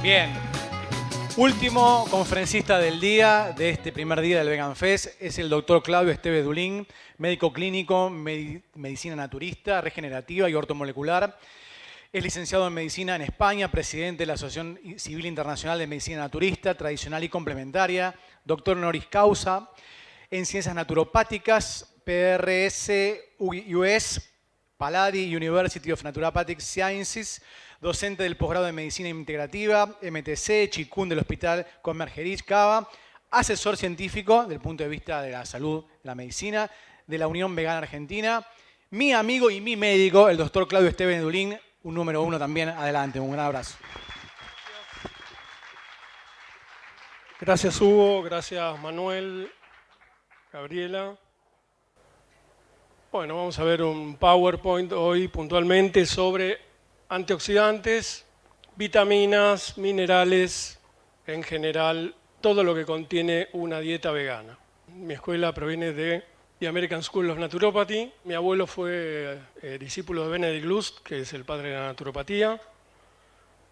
Bien. Último conferencista del día, de este primer día del Vegan Fest, es el doctor Claudio Esteves Dulín, médico clínico, medicina naturista, regenerativa y ortomolecular. Es licenciado en medicina en España, presidente de la Asociación Civil Internacional de Medicina Naturista, Tradicional y Complementaria, doctor honoris causa en ciencias naturopáticas, PRS, US, Palladi University of Naturopathic Sciences, docente del posgrado de Medicina Integrativa, MTC, Chikun del Hospital Convergerich Cava, asesor científico del punto de vista de la salud, la medicina, de la Unión Vegana Argentina, mi amigo y mi médico, el doctor Claudio Esteves Dulín, un número 1 también. Adelante, un gran abrazo. Gracias Hugo, gracias Manuel, Gabriela. Bueno, vamos a ver un PowerPoint hoy puntualmente sobre antioxidantes, vitaminas, minerales, en general, todo lo que contiene una dieta vegana. Mi escuela proviene de The American School of Naturopathy. Mi abuelo fue discípulo de Benedict Lust, que es el padre de la naturopatía.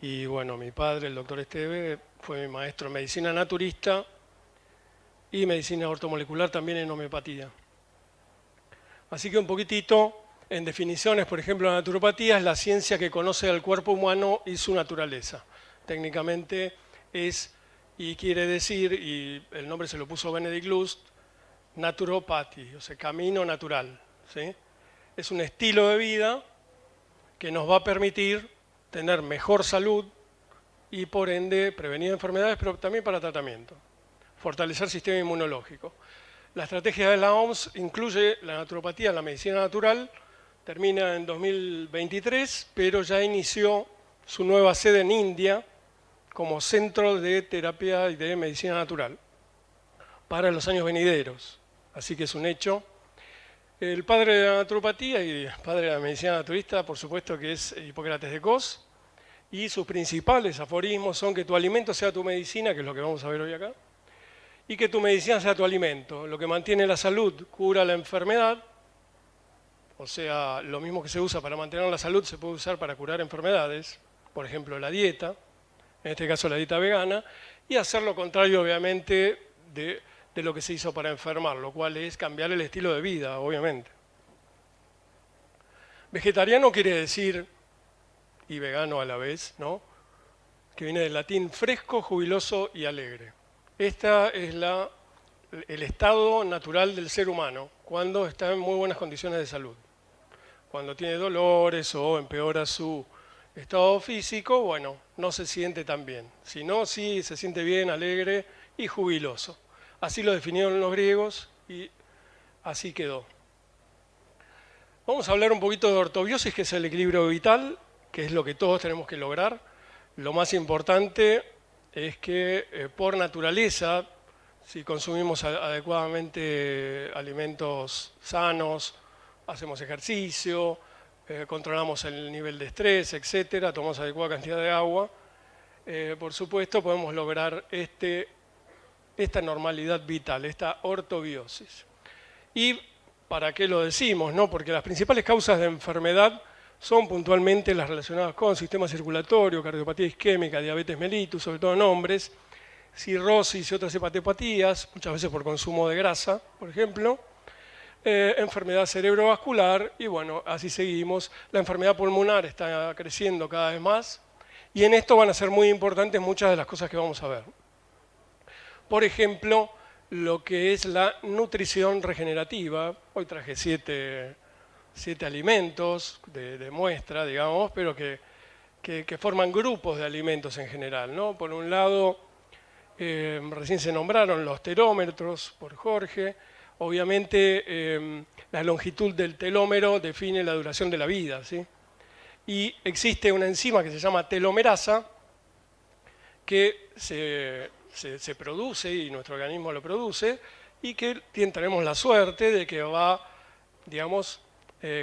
Y bueno, mi padre, el doctor Esteves, fue mi maestro en medicina naturista y medicina ortomolecular también en homeopatía. Así que un poquitito, en definiciones, por ejemplo, la naturopatía es la ciencia que conoce al cuerpo humano y su naturaleza. Técnicamente es, y quiere decir, y el nombre se lo puso Benedict Lust, naturopathy, o sea, camino natural, ¿sí? Es un estilo de vida que nos va a permitir tener mejor salud y por ende prevenir enfermedades, pero también para tratamiento. Fortalecer el sistema inmunológico. La estrategia de la OMS incluye la naturopatía en la medicina natural, termina en 2023, pero ya inició su nueva sede en India como centro de terapia y de medicina natural para los años venideros. Así que es un hecho. El padre de la naturopatía y el padre de la medicina naturista, por supuesto que es Hipócrates de Cos, y sus principales aforismos son que tu alimento sea tu medicina, que es lo que vamos a ver hoy acá, y que tu medicina sea tu alimento. Lo que mantiene la salud cura la enfermedad, o sea, lo mismo que se usa para mantener la salud se puede usar para curar enfermedades, por ejemplo la dieta, en este caso la dieta vegana, y hacer lo contrario obviamente de lo que se hizo para enfermar, lo cual es cambiar el estilo de vida, obviamente. Vegetariano quiere decir, y vegano a la vez, ¿no?, que viene del latín fresco, jubiloso y alegre. Esta es el estado natural del ser humano cuando está en muy buenas condiciones de salud. Cuando tiene dolores o empeora su estado físico, bueno, no se siente tan bien. Si no, sí se siente bien, alegre y jubiloso. Así lo definieron los griegos y así quedó. Vamos a hablar un poquito de ortobiosis, que es el equilibrio vital, que es lo que todos tenemos que lograr. Lo más importante es que por naturaleza, si consumimos adecuadamente alimentos sanos, hacemos ejercicio, controlamos el nivel de estrés, etcétera, tomamos adecuada cantidad de agua, por supuesto podemos lograr esta normalidad vital, esta ortobiosis. ¿Y para qué lo decimos, no? Porque las principales causas de enfermedad son puntualmente las relacionadas con sistema circulatorio, cardiopatía isquémica, diabetes mellitus, sobre todo en hombres, cirrosis y otras hepatopatías, muchas veces por consumo de grasa, por ejemplo, enfermedad cerebrovascular y bueno, así seguimos. La enfermedad pulmonar está creciendo cada vez más y en esto van a ser muy importantes muchas de las cosas que vamos a ver. Por ejemplo, lo que es la nutrición regenerativa. Hoy traje siete alimentos de muestra, digamos, pero que forman grupos de alimentos en general, ¿no? Por un lado, recién se nombraron los telómetros por Jorge. Obviamente, la longitud del telómero define la duración de la vida, ¿sí? Y existe una enzima que se llama telomerasa que se produce y nuestro organismo lo produce y que tenemos la suerte de que va, digamos,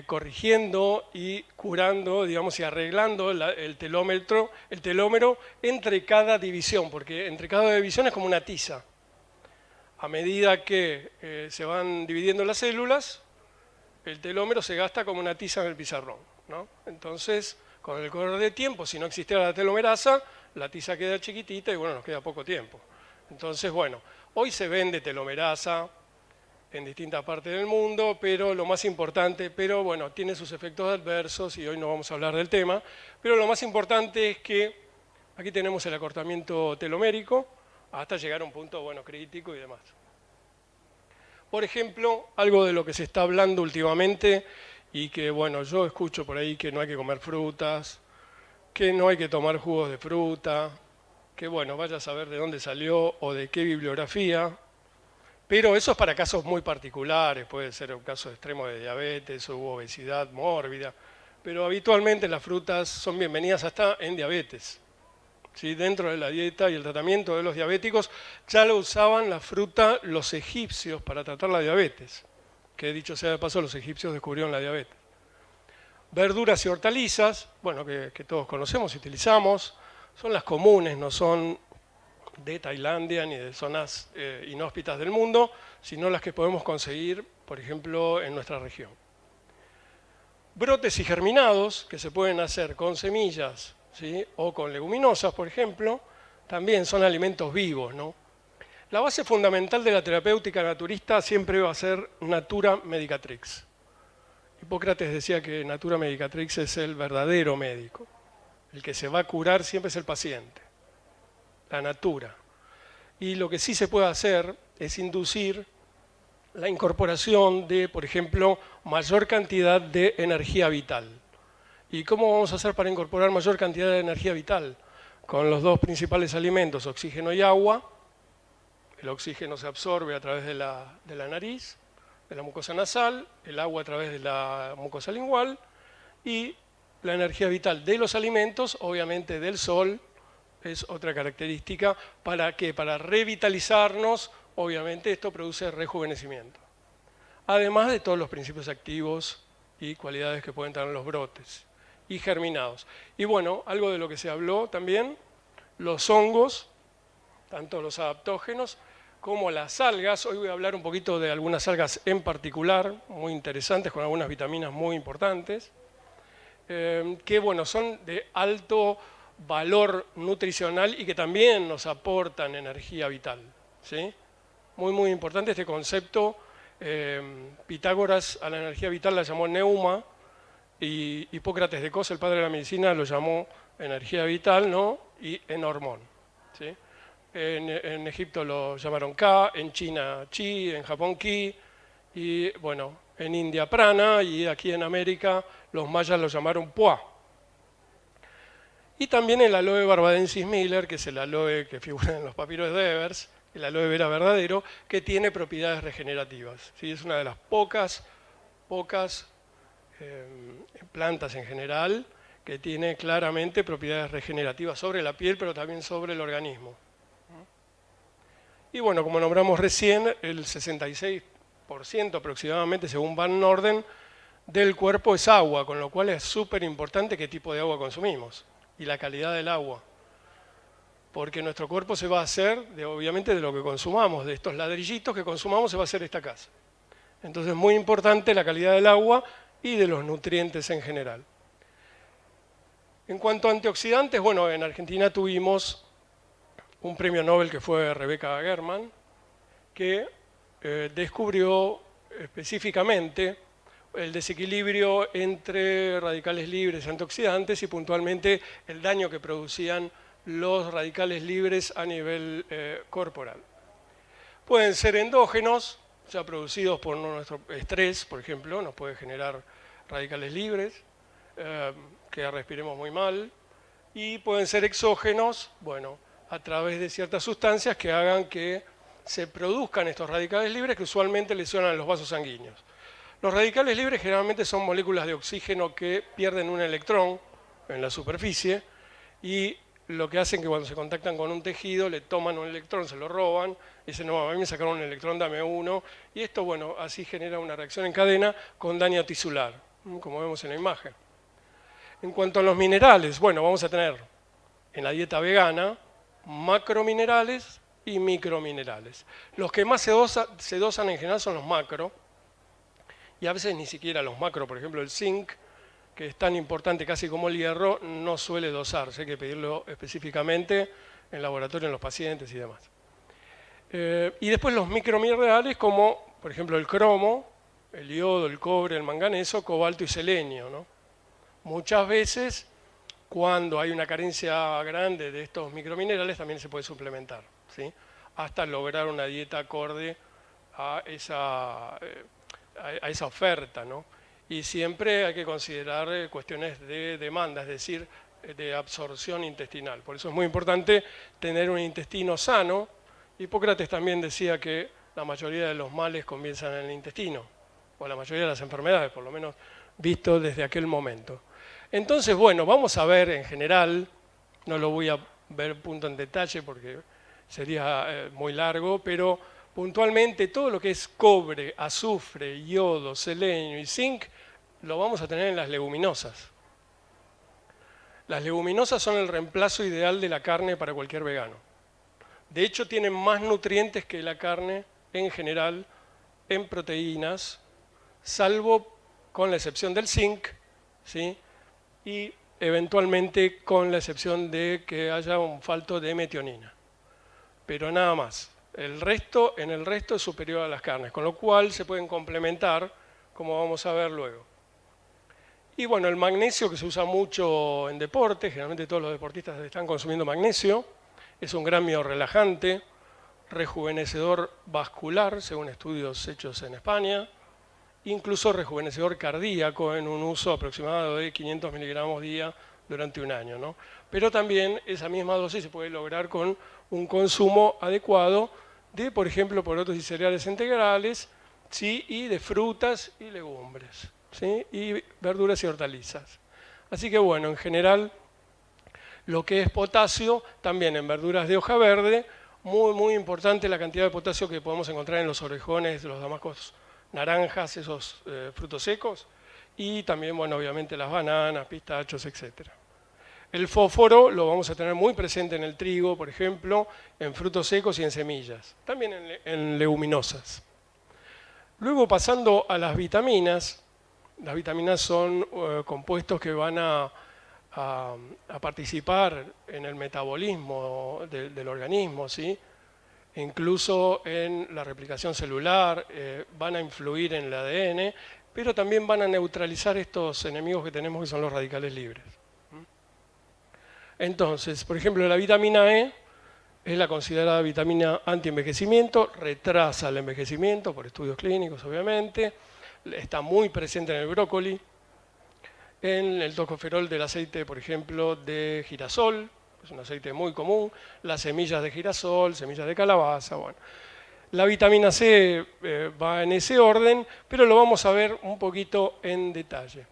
corrigiendo y curando, digamos, y arreglando el telómero entre cada división, porque entre cada división es como una tiza. A medida que se van dividiendo las células, el telómero se gasta como una tiza en el pizarrón, ¿no? Entonces, con el correr del tiempo, si no existiera la telomerasa, la tiza queda chiquitita y bueno, nos queda poco tiempo. Entonces, bueno, hoy se vende telomerasa en distintas partes del mundo, pero lo más importante, pero bueno, tiene sus efectos adversos y hoy no vamos a hablar del tema, pero lo más importante es que aquí tenemos el acortamiento telomérico hasta llegar a un punto, bueno, crítico y demás. Por ejemplo, algo de lo que se está hablando últimamente y que, bueno, yo escucho por ahí que no hay que comer frutas, que no hay que tomar jugos de fruta, que, bueno, vaya a saber de dónde salió o de qué bibliografía, pero eso es para casos muy particulares, puede ser un caso extremo de diabetes o obesidad mórbida, pero habitualmente las frutas son bienvenidas hasta en diabetes. ¿Sí? Dentro de la dieta y el tratamiento de los diabéticos ya lo usaban la fruta los egipcios para tratar la diabetes, que dicho sea de paso, los egipcios descubrieron la diabetes. Verduras y hortalizas, bueno, que todos conocemos y utilizamos, son las comunes, no son de Tailandia ni de zonas inhóspitas del mundo, sino las que podemos conseguir, por ejemplo, en nuestra región. Brotes y germinados, que se pueden hacer con semillas, ¿sí? O con leguminosas, por ejemplo, también son alimentos vivos, ¿no? La base fundamental de la terapéutica naturista siempre va a ser natura medicatrix. Hipócrates decía que natura medicatrix es el verdadero médico. El que se va a curar siempre es el paciente, la natura. Y lo que sí se puede hacer es inducir la incorporación de, por ejemplo, mayor cantidad de energía vital. ¿Y cómo vamos a hacer para incorporar mayor cantidad de energía vital? Con los dos principales alimentos, oxígeno y agua. El oxígeno se absorbe a través de la nariz, de la mucosa nasal, el agua a través de la mucosa lingual y la energía vital de los alimentos, obviamente del sol, es otra característica. ¿Para qué? Para revitalizarnos, obviamente esto produce rejuvenecimiento. Además de todos los principios activos y cualidades que pueden tener los brotes y germinados. Y bueno, algo de lo que se habló también, los hongos, tanto los adaptógenos como las algas. Hoy voy a hablar un poquito de algunas algas en particular, muy interesantes, con algunas vitaminas muy importantes, que bueno, son de alto valor nutricional y que también nos aportan energía vital, ¿sí? Muy importante este concepto. Pitágoras a la energía vital la llamó neuma y Hipócrates de Cos, el padre de la medicina, lo llamó energía vital, ¿no? Y enormón, ¿sí? En Egipto lo llamaron Ka, en China Chi, en Japón Ki, y bueno, en India Prana, y aquí en América los mayas lo llamaron Pua. Y también el aloe barbadensis Miller, que es el aloe que figura en los papiros de Evers, el aloe vera verdadero, que tiene propiedades regenerativas, ¿sí? Es una de las pocas plantas en general que tiene claramente propiedades regenerativas sobre la piel, pero también sobre el organismo. Y bueno, como nombramos recién, el 66% aproximadamente, según Van Norden, del cuerpo es agua, con lo cual es súper importante qué tipo de agua consumimos y la calidad del agua. Porque nuestro cuerpo se va a hacer, obviamente, de lo que consumamos, de estos ladrillitos que consumamos se va a hacer esta casa. Entonces, muy importante la calidad del agua y de los nutrientes en general. En cuanto a antioxidantes, bueno, en Argentina tuvimos un premio Nobel que fue Rebecca Germann, que descubrió específicamente el desequilibrio entre radicales libres y antioxidantes y puntualmente el daño que producían los radicales libres a nivel corporal. Pueden ser endógenos, ya producidos por nuestro estrés, por ejemplo, nos puede generar radicales libres, que respiremos muy mal, y pueden ser exógenos, bueno, a través de ciertas sustancias que hagan que se produzcan estos radicales libres que usualmente lesionan los vasos sanguíneos. Los radicales libres generalmente son moléculas de oxígeno que pierden un electrón en la superficie y lo que hacen que cuando se contactan con un tejido le toman un electrón, se lo roban, y dicen, no, a mí me sacaron un electrón, dame uno, y esto, bueno, así genera una reacción en cadena con daño tisular, como vemos en la imagen. En cuanto a los minerales, bueno, vamos a tener en la dieta vegana macrominerales y microminerales. Los que más se dosan en general son los macro, y a veces ni siquiera los macro, por ejemplo el zinc, que es tan importante casi como el hierro, no suele dosarse, hay que pedirlo específicamente en laboratorio en los pacientes y demás. Y después los microminerales como, por ejemplo, el cromo, el yodo, el cobre, el manganeso, cobalto y selenio, ¿no? Muchas veces, cuando hay una carencia grande de estos microminerales, también se puede suplementar, ¿sí? Hasta lograr una dieta acorde a esa oferta, ¿no? Y siempre hay que considerar cuestiones de demanda, es decir, de absorción intestinal. Por eso es muy importante tener un intestino sano. Hipócrates también decía que la mayoría de los males comienzan en el intestino, o la mayoría de las enfermedades, por lo menos visto desde aquel momento. Entonces, bueno, vamos a ver en general, no lo voy a ver punto en detalle porque sería muy largo, pero puntualmente todo lo que es cobre, azufre, yodo, selenio y zinc lo vamos a tener en las leguminosas. Las leguminosas son el reemplazo ideal de la carne para cualquier vegano. De hecho, tienen más nutrientes que la carne en general en proteínas, salvo con la excepción del zinc, ¿sí? Y eventualmente con la excepción de que haya un falto de metionina. Pero nada más. En el resto es superior a las carnes, con lo cual se pueden complementar, como vamos a ver luego. Y bueno, el magnesio, que se usa mucho en deporte, generalmente todos los deportistas están consumiendo magnesio, es un gran biorrelajante, rejuvenecedor vascular, según estudios hechos en España, incluso rejuvenecedor cardíaco en un uso aproximado de 500 miligramos día durante un año, ¿no? Pero también esa misma dosis se puede lograr con un consumo adecuado de, por ejemplo, porotos y cereales integrales, ¿sí? Y de frutas y legumbres, ¿sí? Y verduras y hortalizas. Así que bueno, en general, lo que es potasio, también en verduras de hoja verde, muy importante la cantidad de potasio que podemos encontrar en los orejones de los damascos naranjas, esos frutos secos, y también, bueno, obviamente las bananas, pistachos, etc. El fósforo lo vamos a tener muy presente en el trigo, por ejemplo, en frutos secos y en semillas, también en leguminosas. Luego, pasando a las vitaminas son compuestos que van a participar en el metabolismo del organismo, ¿sí? Incluso en la replicación celular, van a influir en el ADN, pero también van a neutralizar estos enemigos que tenemos, que son los radicales libres. Entonces, por ejemplo, la vitamina E es la considerada vitamina anti-envejecimiento, retrasa el envejecimiento por estudios clínicos, obviamente, está muy presente en el brócoli, en el tocoferol del aceite, por ejemplo, de girasol, es un aceite muy común, las semillas de girasol, semillas de calabaza, bueno. La vitamina C va en ese orden, pero lo vamos a ver un poquito en detalle.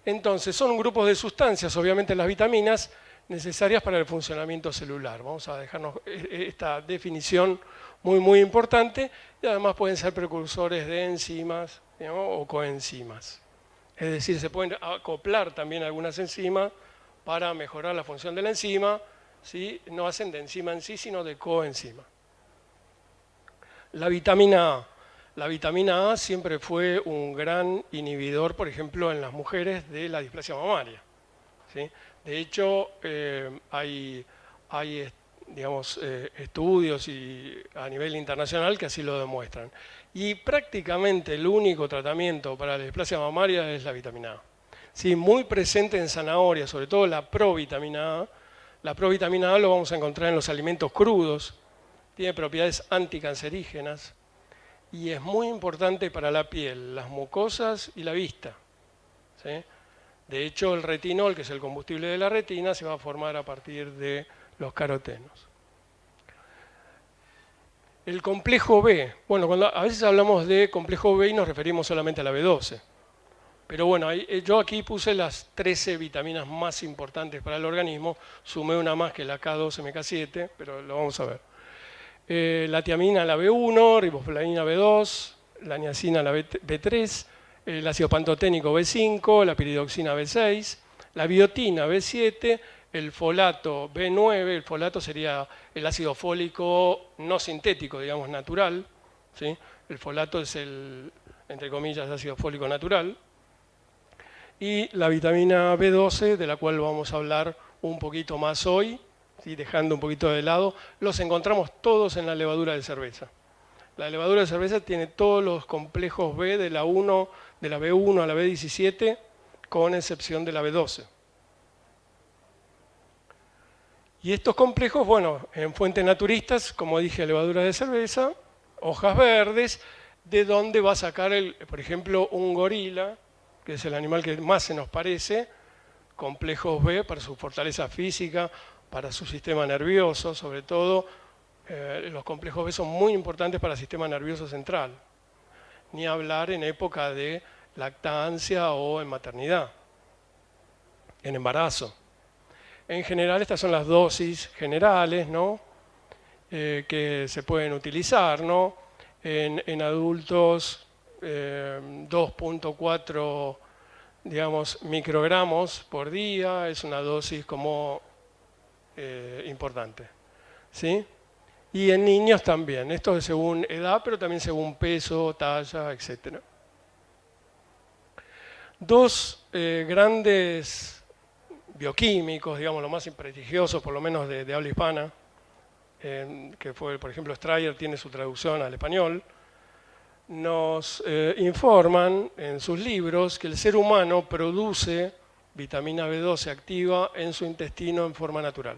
Entonces, son grupos de sustancias, obviamente las vitaminas, necesarias para el funcionamiento celular. Vamos a dejarnos esta definición muy importante, y además pueden ser precursores de enzimas, digamos, o coenzimas. Es decir, se pueden acoplar también algunas enzimas para mejorar la función de la enzima, ¿sí? No hacen de enzima en sí, sino de coenzima. La vitamina A siempre fue un gran inhibidor, por ejemplo, en las mujeres de la displasia mamaria, ¿sí? De hecho, hay digamos, estudios a nivel internacional que así lo demuestran. Y prácticamente el único tratamiento para la displasia mamaria es la vitamina A. Sí, muy presente en zanahoria, sobre todo la provitamina A. La provitamina A lo vamos a encontrar en los alimentos crudos, tiene propiedades anticancerígenas y es muy importante para la piel, las mucosas y la vista, ¿sí? De hecho, el retinol, que es el combustible de la retina, se va a formar a partir de los carotenos. El complejo B. Bueno, a veces hablamos de complejo B y nos referimos solamente a la B12. Pero bueno, yo aquí puse las 13 vitaminas más importantes para el organismo, sumé una más que es la K2-MK7, pero lo vamos a ver. La tiamina, la B1, riboflavina B2, la niacina, la B3, el ácido pantoténico B5, la piridoxina B6, la biotina B7, el folato B9, el folato sería el ácido fólico no sintético, digamos natural, ¿sí? El folato es el, entre comillas, ácido fólico natural. y la vitamina B12, de la cual vamos a hablar un poquito más hoy, ¿sí? Dejando un poquito de lado, los encontramos todos en la levadura de cerveza. La levadura de cerveza tiene todos los complejos B de la B1 a la B17, con excepción de la B12. Y estos complejos, bueno, en fuentes naturistas, como dije, levadura de cerveza, hojas verdes, de donde va a sacar, por ejemplo, un gorila, que es el animal que más se nos parece, complejos B para su fortaleza física, para su sistema nervioso, sobre todo. Los complejos B son muy importantes para el sistema nervioso central, ni hablar en época de lactancia o en maternidad, en embarazo. En general, estas son las dosis generales, ¿no? Que se pueden utilizar, ¿no? En adultos, 2.4, digamos, microgramos por día, es una dosis como importante, ¿sí? Y en niños también, esto es según edad, pero también según peso, talla, etc. Dos grandes bioquímicos, digamos, los más prestigiosos, por lo menos de habla hispana, que fue, por ejemplo, Strayer tiene su traducción al español, nos informan en sus libros que el ser humano produce vitamina B12 activa en su intestino en forma natural,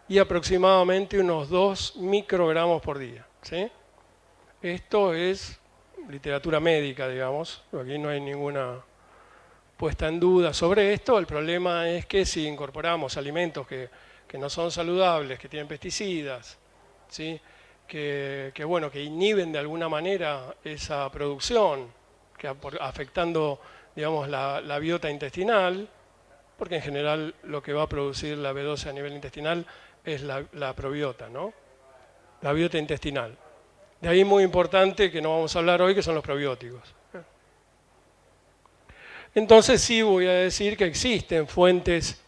y aproximadamente unos 2 microgramos por día, ¿sí? Esto es literatura médica, digamos, aquí no hay ninguna puesta en duda sobre esto. El problema es que si incorporamos alimentos que no son saludables, que tienen pesticidas, ¿sí? que inhiben de alguna manera esa producción, afectando, digamos, la biota intestinal, porque en general lo que va a producir la B12 a nivel intestinal es la probiota, ¿no? La biota intestinal. De ahí muy importante, que no vamos a hablar hoy, que son los probióticos. Entonces sí voy a decir que existen fuentes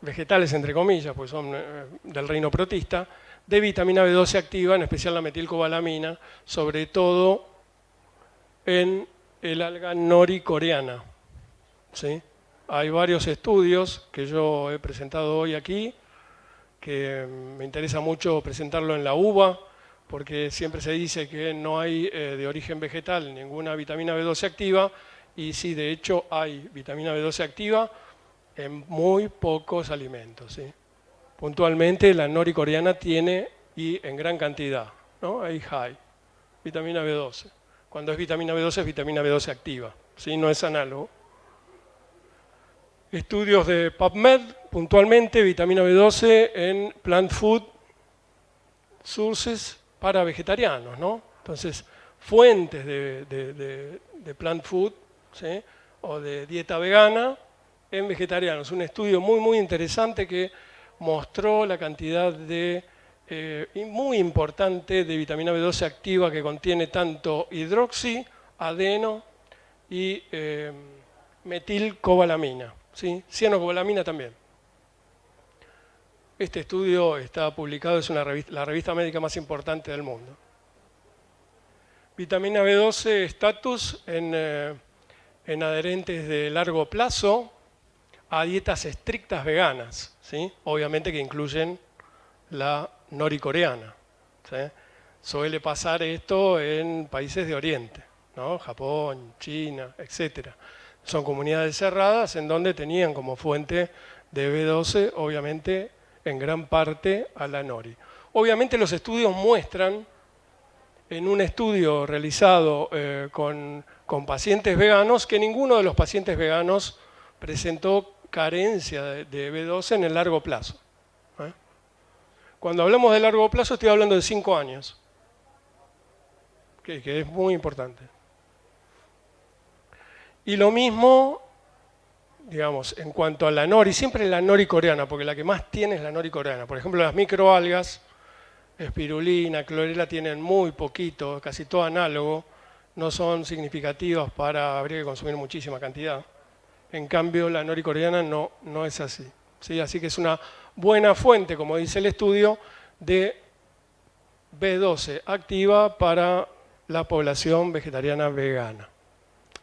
vegetales, entre comillas, pues son del reino protista, de vitamina B12 activa, en especial la metilcobalamina, sobre todo en el alga nori coreana, ¿sí? Hay varios estudios que yo he presentado hoy aquí, que me interesa mucho presentarlo en la uva, porque siempre se dice que no hay de origen vegetal ninguna vitamina B12 activa, y sí, de hecho hay vitamina B12 activa en muy pocos alimentos, ¿sí? Puntualmente la nori coreana tiene, y en gran cantidad, ¿no? Hay vitamina B12. Cuando es vitamina B12 es vitamina B12 activa, ¿sí? No es análogo. Estudios de PubMed, puntualmente vitamina B12 en plant food sources para vegetarianos, ¿no? Entonces, fuentes de plant food, ¿sí? O de dieta vegana en vegetarianos. Un estudio muy, muy interesante que mostró la cantidad muy importante de vitamina B12 activa que contiene tanto hidroxi, adeno y metilcobalamina, ¿sí? Cianocobalamina también. Este estudio está publicado, es la revista médica más importante del mundo. Vitamina B12 estatus en adherentes de largo plazo a dietas estrictas veganas, ¿sí? Obviamente que incluyen la noricoreana, ¿sí? Suele pasar esto en países de Oriente, ¿no? Japón, China, etc. Son comunidades cerradas en donde tenían como fuente de B12, obviamente, en gran parte a la nori. Obviamente los estudios muestran, en un estudio realizado con pacientes veganos, que ninguno de los pacientes veganos presentó carencia de B12 en el largo plazo. Cuando hablamos de largo plazo estoy hablando de 5 años, que es muy importante. Y lo mismo, digamos, en cuanto a la nori, siempre la nori coreana, porque la que más tiene es la nori coreana. Por ejemplo, las microalgas, espirulina, clorela, tienen muy poquito, casi todo análogo, no son significativas habría que consumir muchísima cantidad. En cambio, la nori coreana no es así, ¿sí? Así que es una buena fuente, como dice el estudio, de B12 activa para la población vegetariana vegana.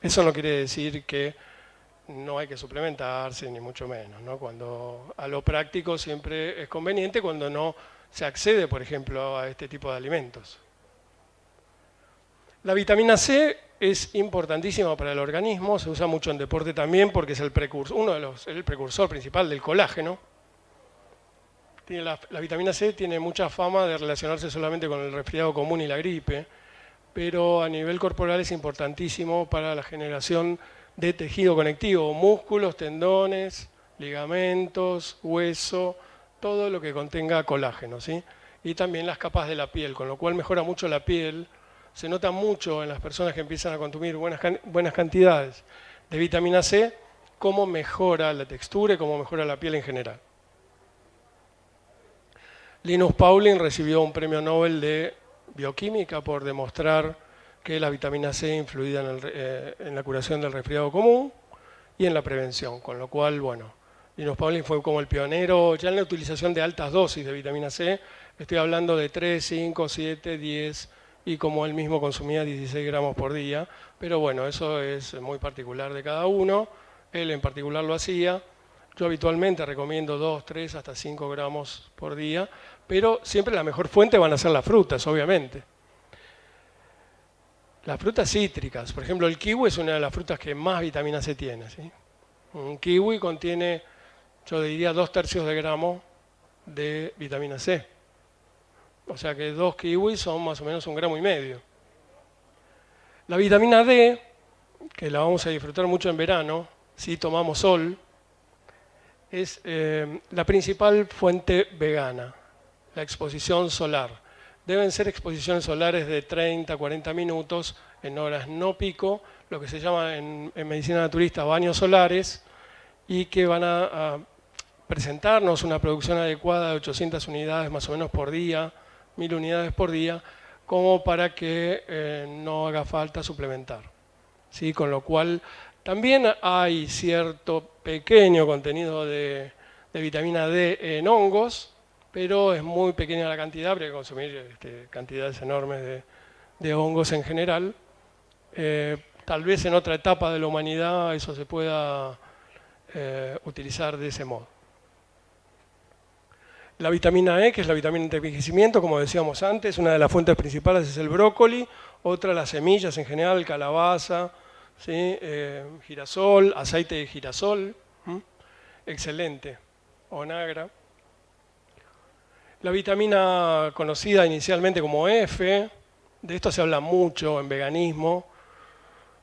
Eso no quiere decir que no hay que suplementarse, ni mucho menos, ¿no? Cuando a lo práctico siempre es conveniente cuando no se accede, por ejemplo, a este tipo de alimentos. La vitamina C es importantísima para el organismo, se usa mucho en deporte también porque es el precursor principal del colágeno. La vitamina C tiene mucha fama de relacionarse solamente con el resfriado común y la gripe, pero a nivel corporal es importantísimo para la generación de tejido conectivo, músculos, tendones, ligamentos, hueso, todo lo que contenga colágeno, ¿sí? Y también las capas de la piel, con lo cual mejora mucho la piel. Se nota mucho en las personas que empiezan a consumir buenas cantidades de vitamina C, cómo mejora la textura y cómo mejora la piel en general. Linus Pauling recibió un premio Nobel de bioquímica por demostrar que la vitamina C influía en la curación del resfriado común y en la prevención, con lo cual, bueno, Linus Pauling fue como el pionero ya en la utilización de altas dosis de vitamina C. Estoy hablando de 3, 5, 7, 10 y como él mismo consumía 16 gramos por día, pero bueno, eso es muy particular de cada uno, él en particular lo hacía. Yo habitualmente recomiendo 2, 3, hasta 5 gramos por día, pero siempre la mejor fuente van a ser las frutas, obviamente. Las frutas cítricas, por ejemplo, el kiwi es una de las frutas que más vitamina C tiene, ¿sí? Un kiwi contiene, yo diría, 2/3 de gramo de vitamina C. O sea que 2 kiwis son más o menos 1,5 gramos. La vitamina D, que la vamos a disfrutar mucho en verano, si tomamos sol, es la principal fuente vegana, la exposición solar. Deben ser exposiciones solares de 30 a 40 minutos en horas no pico, lo que se llama en medicina naturista baños solares, y que van a presentarnos una producción adecuada de 800 unidades más o menos por día, 1000 unidades por día, como para que no haga falta suplementar, ¿sí? Con lo cual también hay cierto pequeño contenido de vitamina D en hongos, pero es muy pequeña la cantidad, habría que consumir cantidades enormes de hongos en general. Tal vez en otra etapa de la humanidad eso se pueda utilizar de ese modo. La vitamina E, que es la vitamina de envejecimiento, como decíamos antes, una de las fuentes principales es el brócoli, otra las semillas en general, calabaza, ¿sí? Girasol, aceite de girasol, excelente, onagra. La vitamina conocida inicialmente como F, de esto se habla mucho en veganismo,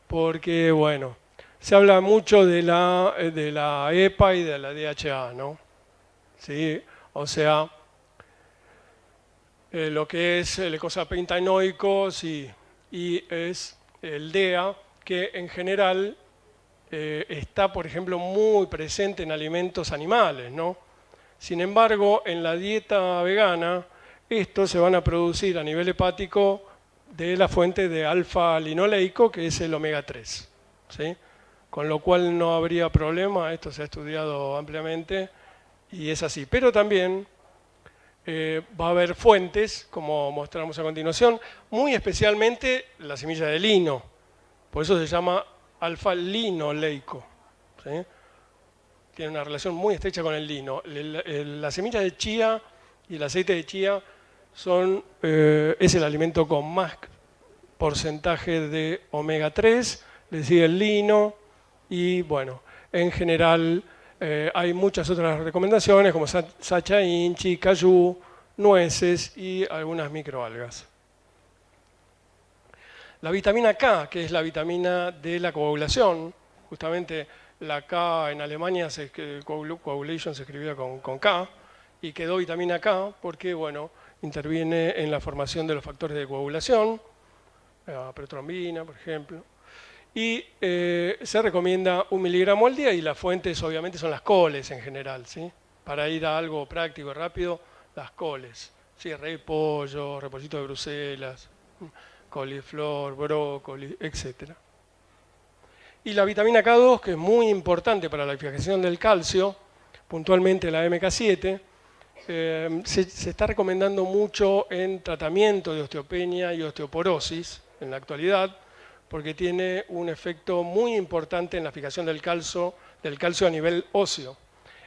porque, bueno, se habla mucho de la EPA y de la DHA, ¿no? ¿Sí? O sea, lo que es el eicosapentaenoico, sí, y es el DEA, que en general está, por ejemplo, muy presente en alimentos animales, ¿no? Sin embargo, en la dieta vegana, estos se van a producir a nivel hepático de la fuente de alfa-linoleico, que es el omega 3, ¿sí? Con lo cual no habría problema, esto se ha estudiado ampliamente y es así. Pero también va a haber fuentes, como mostramos a continuación, muy especialmente la semilla de lino, por eso se llama alfa-linoleico, ¿sí? Tiene una relación muy estrecha con el lino. La semilla de chía y el aceite de chía es el alimento con más porcentaje de omega 3, le sigue el lino y bueno, en general hay muchas otras recomendaciones como sacha inchi, cayú, nueces y algunas microalgas. La vitamina K, que es la vitamina de la coagulación, justamente la K en Alemania, coagulation se escribía con K, y quedó vitamina K porque, bueno, interviene en la formación de los factores de coagulación, la protrombina, por ejemplo, y se recomienda 1 miligramo al día y las fuentes obviamente son las coles en general, ¿sí? Para ir a algo práctico y rápido, las coles, ¿sí? Repollo, repollito de Bruselas, coliflor, brócoli, etc. Y la vitamina K2, que es muy importante para la fijación del calcio, puntualmente la MK7, se está recomendando mucho en tratamiento de osteopenia y osteoporosis en la actualidad, porque tiene un efecto muy importante en la fijación del calcio a nivel óseo,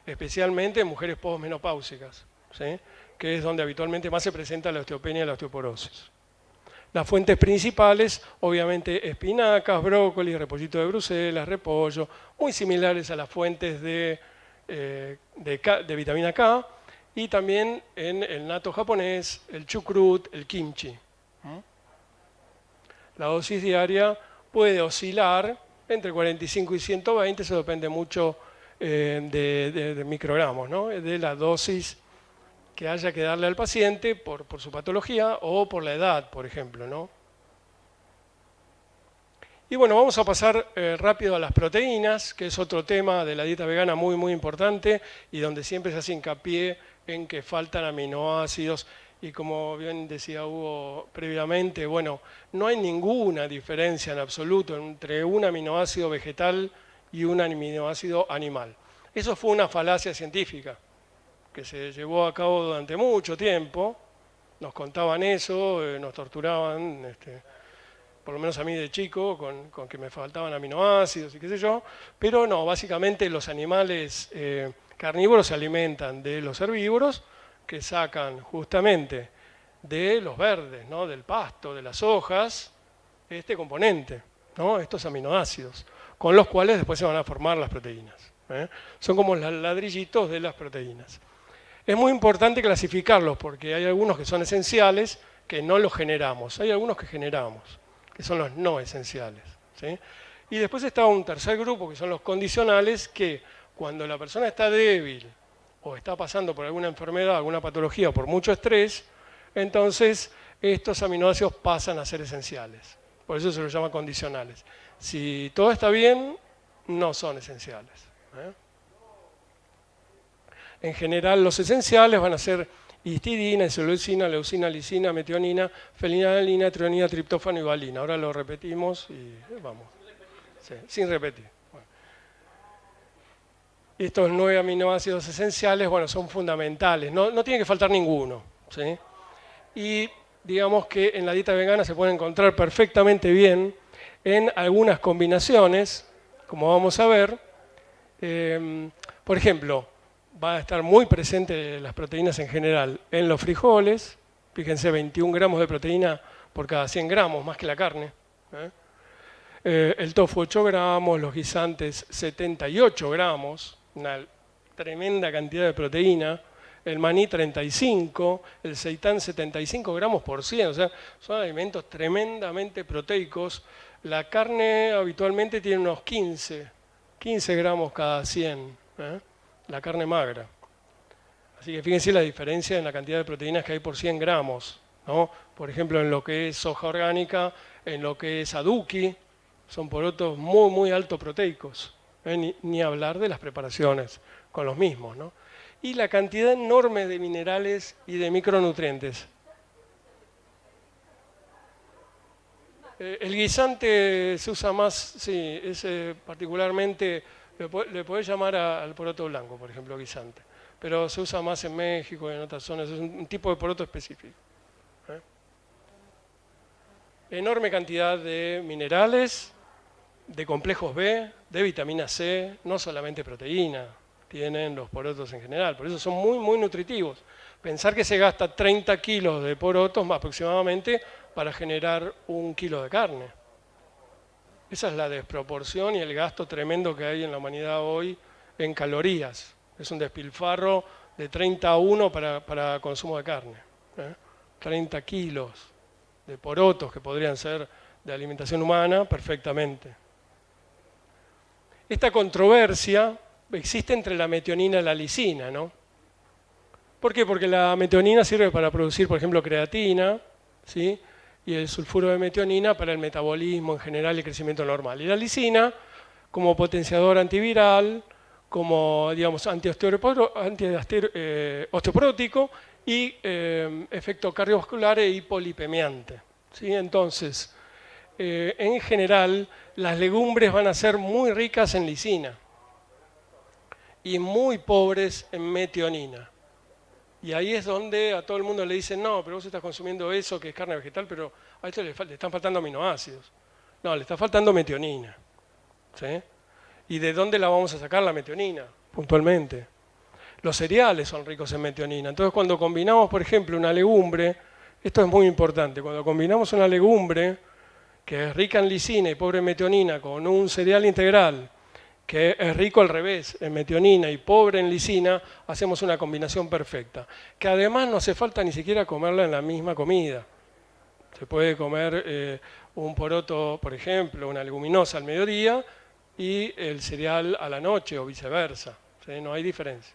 especialmente en mujeres posmenopáusicas, ¿sí? Que es donde habitualmente más se presenta la osteopenia y la osteoporosis. Las fuentes principales, obviamente, espinacas, brócoli, repollito de Bruselas, repollo, muy similares a las fuentes de vitamina K, y también en el natto japonés, el chucrut, el kimchi. La dosis diaria puede oscilar entre 45 y 120, eso depende mucho de microgramos, ¿no? De la dosis que haya que darle al paciente por su patología o por la edad, por ejemplo, ¿no? Y bueno, vamos a pasar rápido a las proteínas, que es otro tema de la dieta vegana muy, muy importante y donde siempre se hace hincapié en que faltan aminoácidos. Y como bien decía Hugo previamente, bueno, no hay ninguna diferencia en absoluto entre un aminoácido vegetal y un aminoácido animal. Eso fue una falacia científica que se llevó a cabo durante mucho tiempo. Nos contaban eso, nos torturaban, por lo menos a mí de chico, con que me faltaban aminoácidos y qué sé yo. Pero no, básicamente los animales carnívoros se alimentan de los herbívoros, que sacan justamente de los verdes, ¿no? Del pasto, de las hojas, este componente, ¿no? Estos aminoácidos, con los cuales después se van a formar las proteínas. Son como los ladrillitos de las proteínas. Es muy importante clasificarlos porque hay algunos que son esenciales que no los generamos, hay algunos que generamos, que son los no esenciales, ¿sí? Y después está un tercer grupo que son los condicionales, que cuando la persona está débil o está pasando por alguna enfermedad, alguna patología, por mucho estrés, entonces estos aminoácidos pasan a ser esenciales. Por eso se los llama condicionales. Si todo está bien, no son esenciales. En general, los esenciales van a ser histidina, isoleucina, leucina, lisina, metionina, felinalina, trionina, triptófano y valina. Ahora lo repetimos y vamos. Sí, sin repetir. Estos 9 aminoácidos esenciales, bueno, son fundamentales, no tiene que faltar ninguno, ¿sí? Y digamos que en la dieta vegana se puede encontrar perfectamente bien en algunas combinaciones, como vamos a ver. Por ejemplo, va a estar muy presente las proteínas en general en los frijoles, fíjense, 21 gramos de proteína por cada 100 gramos, más que la carne. El tofu 8 gramos, los guisantes 78 gramos, una tremenda cantidad de proteína, el maní 35, el seitán 75 gramos por 100, o sea, son alimentos tremendamente proteicos. La carne habitualmente tiene unos 15 gramos cada 100, la carne magra. Así que fíjense la diferencia en la cantidad de proteínas que hay por 100 gramos, ¿no? Por ejemplo, en lo que es soja orgánica, en lo que es aduki, son porotos muy, muy alto proteicos. Ni hablar de las preparaciones con los mismos, ¿no? Y la cantidad enorme de minerales y de micronutrientes. El guisante se usa más, sí, es particularmente, le podés llamar al poroto blanco, por ejemplo, guisante, pero se usa más en México y en otras zonas, es un tipo de poroto específico. Enorme cantidad de minerales, de complejos B, de vitamina C, no solamente proteína, tienen los porotos en general, por eso son muy, muy nutritivos. Pensar que se gasta 30 kilos de porotos aproximadamente para generar 1 kilo de carne. Esa es la desproporción y el gasto tremendo que hay en la humanidad hoy en calorías. Es un despilfarro de 30 a 1 para consumo de carne. 30 kilos de porotos que podrían ser de alimentación humana perfectamente. Esta controversia existe entre la metionina y la lisina, ¿no? ¿Por qué? Porque la metionina sirve para producir, por ejemplo, creatina, ¿sí? Y el sulfuro de metionina para el metabolismo en general y el crecimiento normal. Y la lisina como potenciador antiviral, como, digamos, osteoporótico y efecto cardiovascular e hipolipemiante, ¿sí? Entonces, en general, las legumbres van a ser muy ricas en lisina y muy pobres en metionina. Y ahí es donde a todo el mundo le dicen, no, pero vos estás consumiendo eso que es carne vegetal, pero a esto le están faltando aminoácidos. No, le está faltando metionina. ¿Sí? ¿Y de dónde la vamos a sacar la metionina? Puntualmente. Los cereales son ricos en metionina. Entonces, cuando combinamos, por ejemplo, una legumbre, esto es muy importante, cuando combinamos una legumbre que es rica en lisina y pobre en metionina con un cereal integral que es rico al revés en metionina y pobre en lisina, hacemos una combinación perfecta, que además no hace falta ni siquiera comerla en la misma comida. Se puede comer un poroto, por ejemplo, una leguminosa al mediodía y el cereal a la noche o viceversa. ¿Sí? No hay diferencia.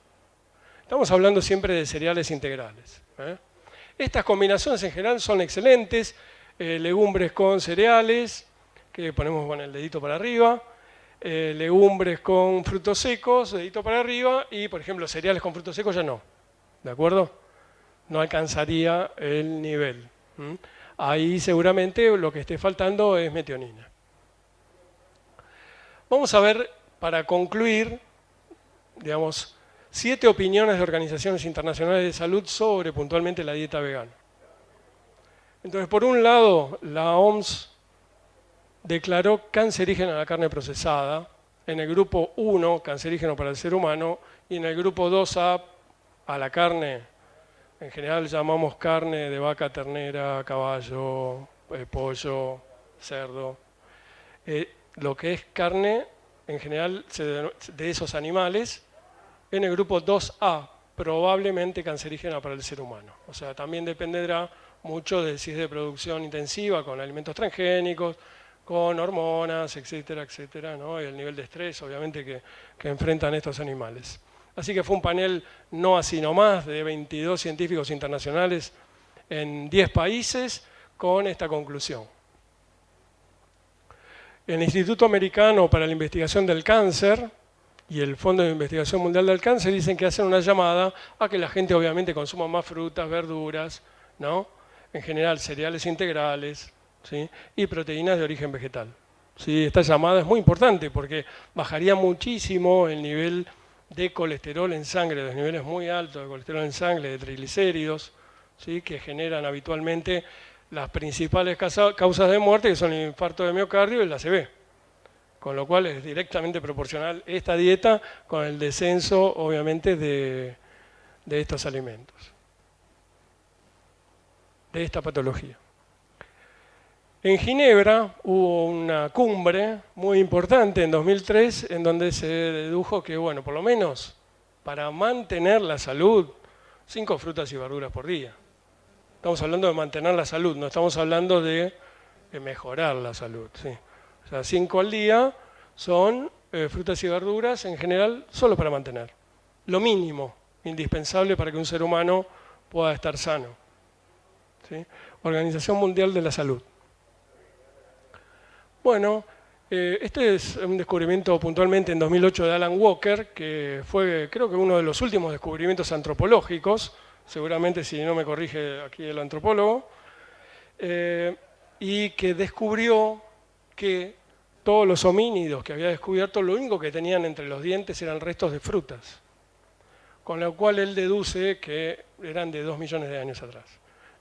Estamos hablando siempre de cereales integrales. Estas combinaciones en general son excelentes. Legumbres con cereales, que ponemos con el dedito para arriba. Legumbres con frutos secos, dedito para arriba. Y, por ejemplo, cereales con frutos secos ya no. ¿De acuerdo? No alcanzaría el nivel. Ahí seguramente lo que esté faltando es metionina. Vamos a ver, para concluir, digamos, 7 opiniones de organizaciones internacionales de salud sobre puntualmente la dieta vegana. Entonces, por un lado, la OMS declaró cancerígena la carne procesada, en el grupo 1, cancerígeno para el ser humano, y en el grupo 2A, a la carne, en general llamamos carne de vaca, ternera, caballo, pollo, cerdo. Lo que es carne, en general, de esos animales, en el grupo 2A, probablemente cancerígena para el ser humano. O sea, también dependerá mucho de si es de producción intensiva, con alimentos transgénicos, con hormonas, etcétera, etcétera, ¿no? Y el nivel de estrés, obviamente, que enfrentan estos animales. Así que fue un panel no así nomás, de 22 científicos internacionales en 10 países, con esta conclusión. El Instituto Americano para la Investigación del Cáncer y el Fondo de Investigación Mundial del Cáncer dicen que hacen una llamada a que la gente obviamente consuma más frutas, verduras, ¿no? En general cereales integrales, ¿sí? Y proteínas de origen vegetal. ¿Sí? Esta llamada es muy importante porque bajaría muchísimo el nivel de colesterol en sangre, los niveles muy altos de colesterol en sangre, de triglicéridos, ¿sí? Que generan habitualmente las principales causas de muerte, que son el infarto de miocardio y el ACV. Con lo cual es directamente proporcional esta dieta con el descenso, obviamente, de estos alimentos, de esta patología. En Ginebra hubo una cumbre muy importante en 2003 en donde se dedujo que, bueno, por lo menos para mantener la salud, 5 frutas y verduras por día. Estamos hablando de mantener la salud, no estamos hablando de mejorar la salud, ¿sí? O sea, 5 al día son frutas y verduras en general solo para mantener. Lo mínimo, indispensable para que un ser humano pueda estar sano. ¿Sí? Organización Mundial de la Salud. Bueno, este es un descubrimiento puntualmente en 2008 de Alan Walker, que fue creo que uno de los últimos descubrimientos antropológicos, seguramente si no me corrige aquí el antropólogo, y que descubrió que todos los homínidos que había descubierto, lo único que tenían entre los dientes eran restos de frutas, con lo cual él deduce que eran de 2 millones de años atrás.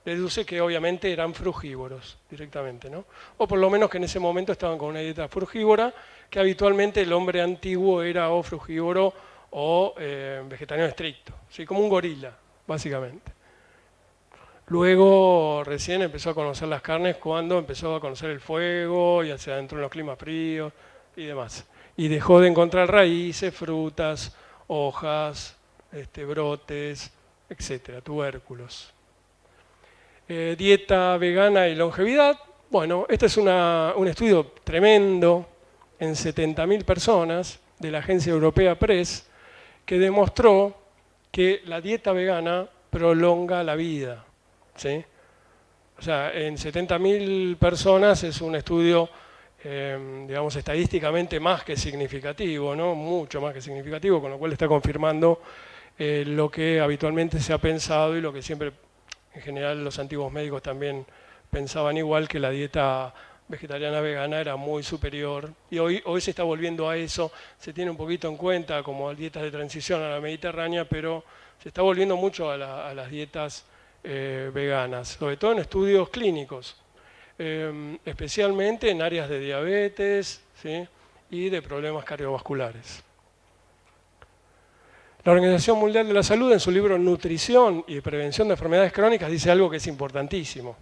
Deduce que obviamente eran frugívoros directamente, ¿no? O por lo menos que en ese momento estaban con una dieta frugívora, que habitualmente el hombre antiguo era o frugívoro o vegetariano estricto, ¿sí? Como un gorila, básicamente. Luego recién empezó a conocer las carnes cuando empezó a conocer el fuego y se adentró en los climas fríos y demás. Y dejó de encontrar raíces, frutas, hojas, brotes, etcétera, tubérculos. Dieta vegana y longevidad. Bueno, este es un estudio tremendo en 70.000 personas de la agencia europea PRESS que demostró que la dieta vegana prolonga la vida. ¿Sí? O sea, en 70.000 personas es un estudio, digamos, estadísticamente más que significativo, ¿no? Mucho más que significativo, con lo cual está confirmando lo que habitualmente se ha pensado y lo que siempre, en general, los antiguos médicos también pensaban igual, que la dieta vegetariana vegana era muy superior. Y hoy se está volviendo a eso, se tiene un poquito en cuenta como dietas de transición a la mediterránea, pero se está volviendo mucho a las dietas veganas, sobre todo en estudios clínicos. especialmente en áreas de diabetes, ¿sí? Y de problemas cardiovasculares. La Organización Mundial de la Salud, en su libro Nutrición y Prevención de Enfermedades Crónicas, dice algo que es importantísimo,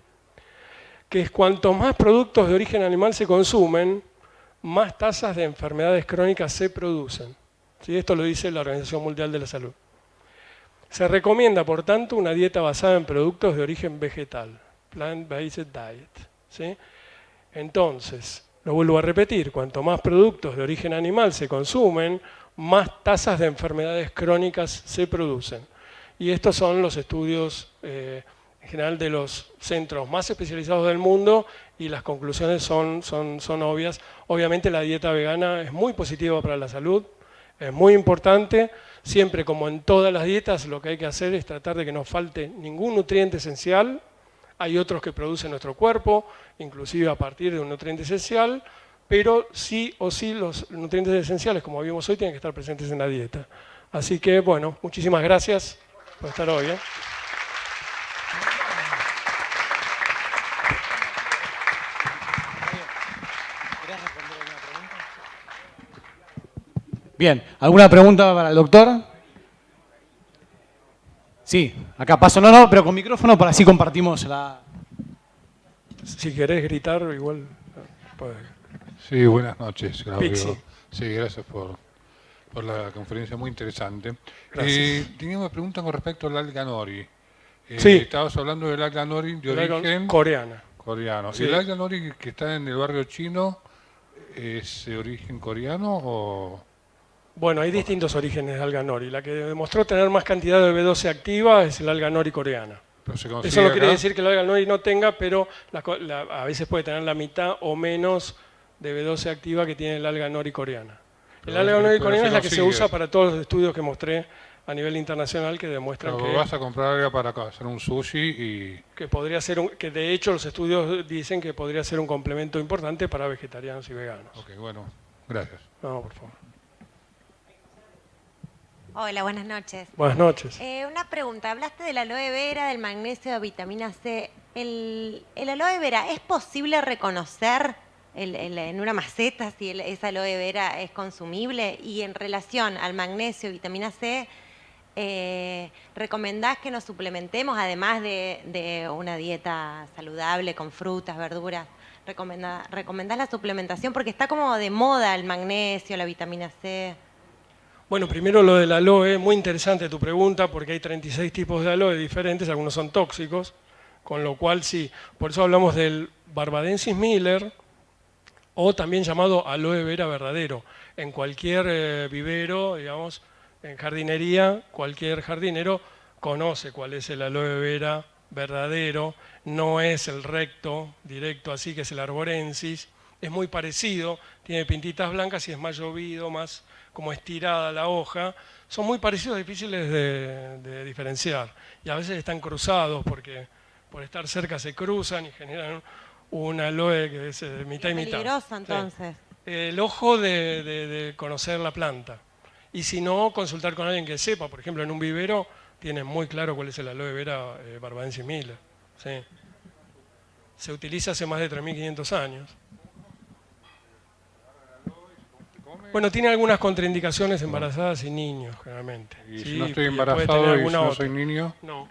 que es cuanto más productos de origen animal se consumen, más tasas de enfermedades crónicas se producen. ¿Sí? Esto lo dice la Organización Mundial de la Salud. Se recomienda, por tanto, una dieta basada en productos de origen vegetal, plant-based diet. ¿Sí? Entonces, lo vuelvo a repetir, cuanto más productos de origen animal se consumen, más tasas de enfermedades crónicas se producen. Y estos son los estudios en general de los centros más especializados del mundo y las conclusiones son obvias. Obviamente la dieta vegana es muy positiva para la salud, es muy importante. Siempre, como en todas las dietas, lo que hay que hacer es tratar de que no falte ningún nutriente esencial. Hay otros que produce nuestro cuerpo, inclusive a partir de un nutriente esencial, pero sí o sí los nutrientes esenciales, como vimos hoy, tienen que estar presentes en la dieta. Así que, bueno, muchísimas gracias por estar hoy. Bien, ¿alguna pregunta para el doctor? Sí, acá paso. No, pero con micrófono para así compartimos la... Si querés gritar, igual... Sí, buenas noches, Claudio. Pixi. Sí, gracias por la conferencia, muy interesante. Gracias. Tenía una pregunta con respecto al alga nori. Sí. Estabas hablando del alga nori de origen coreana. coreano. Sí. ¿El alga nori que está en el barrio chino es de origen coreano o...? Bueno, hay distintos orígenes de alga nori. La que demostró tener más cantidad de B12 activa es el alga nori coreana. Eso no quiere decir que el alga nori no tenga, pero a veces puede tener la mitad o menos de B12 activa que tiene el alga nori coreana. El alga nori coreana es la que se usa para todos los estudios que mostré a nivel internacional que demuestran que... vas a comprar alga para hacer un sushi y... Que podría ser que de hecho los estudios dicen que podría ser un complemento importante para vegetarianos y veganos. Ok, bueno, gracias. No, por favor. Hola, buenas noches. Buenas noches. Una pregunta, hablaste de la aloe vera, del magnesio, de vitamina C. ¿El aloe vera es posible reconocer en una maceta si esa aloe vera es consumible? Y en relación al magnesio y vitamina C, ¿recomendás que nos suplementemos además de una dieta saludable con frutas, verduras? ¿Recomendás la suplementación? Porque está como de moda el magnesio, la vitamina C. Bueno, primero lo del aloe, muy interesante tu pregunta, porque hay 36 tipos de aloe diferentes, algunos son tóxicos, con lo cual sí, por eso hablamos del Barbadensis Miller, o también llamado aloe vera verdadero. En cualquier vivero, digamos, en jardinería, cualquier jardinero conoce cuál es el aloe vera verdadero, no es el recto, directo así, que es el arborensis, es muy parecido, tiene pintitas blancas y es más llovido, más como estirada la hoja, son muy parecidos, difíciles de diferenciar. Y a veces están cruzados porque por estar cerca se cruzan y generan un aloe que es de mitad y mitad. Es peligroso entonces. Sí. El ojo de conocer la planta. Y si no, consultar con alguien que sepa. Por ejemplo, en un vivero tienen muy claro cuál es el aloe vera Barbadensis Miller. Sí. Se utiliza hace más de 3.500 años. Bueno, tiene algunas contraindicaciones embarazadas y niños, generalmente. ¿Y sí, si no estoy embarazado y si no soy niño? No.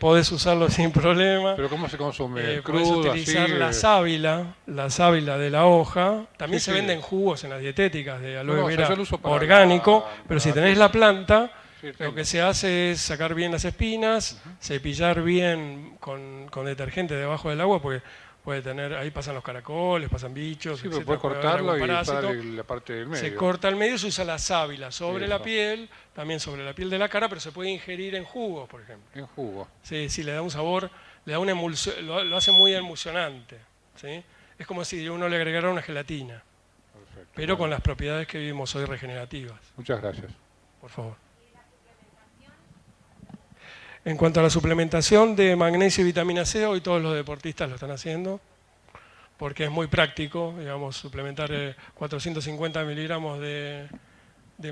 Podés usarlo sin problema. ¿Pero cómo se consume? Podés ¿Crudo, utilizar así? la sábila de la hoja. También Sí, se sí. venden jugos en las dietéticas de aloe No, o sea, vera yo lo uso para orgánico, pero si para tenés la planta, Sí, tengo. lo que se hace es sacar bien las espinas, cepillar bien con detergente debajo del agua, porque puede tener, ahí pasan los caracoles, pasan bichos, Sí, pero etcétera, puedes puede haber cortarlo algún y parásito. usar la parte del medio. Se corta al medio, se usa la sábila sobre la Eso. piel, también sobre la piel de la cara, pero se puede ingerir en jugos, por ejemplo. En jugo. Sí, sí, le da un sabor, le da una emulsión, lo hace muy emulsionante. ¿Sí? Es como si uno le agregara una gelatina, Perfecto. pero con las propiedades que vimos hoy regenerativas. Muchas gracias. Por favor. En cuanto a la suplementación de magnesio y vitamina C, hoy todos los deportistas lo están haciendo, porque es muy práctico, digamos, suplementar 450 miligramos de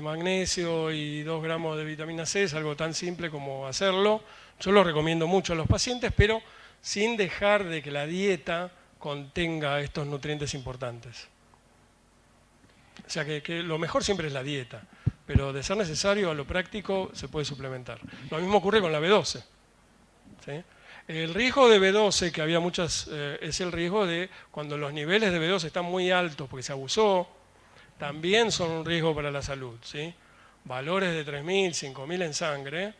magnesio y 2 gramos de vitamina C, es algo tan simple como hacerlo. Yo lo recomiendo mucho a los pacientes, pero sin dejar de que la dieta contenga estos nutrientes importantes. O sea que lo mejor siempre es la dieta, pero de ser necesario a lo práctico se puede suplementar. Lo mismo ocurre con la B12. ¿Sí? El riesgo de B12, que había muchas, es el riesgo de cuando los niveles de B12 están muy altos porque se abusó, también son un riesgo para la salud. ¿Sí? Valores de 3.000, 5.000 en sangre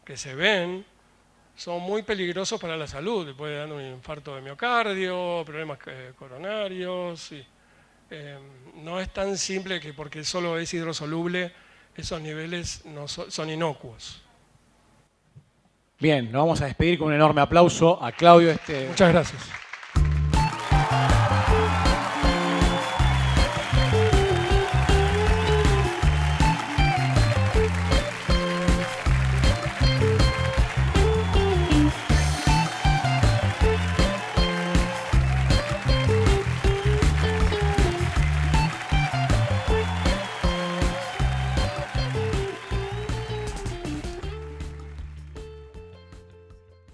que se ven son muy peligrosos para la salud. Le puede dar un infarto de miocardio, problemas coronarios. Sí. No es tan simple que porque solo es hidrosoluble, esos niveles no son inocuos. Bien, nos vamos a despedir con un enorme aplauso a Claudio Esteves. Muchas gracias.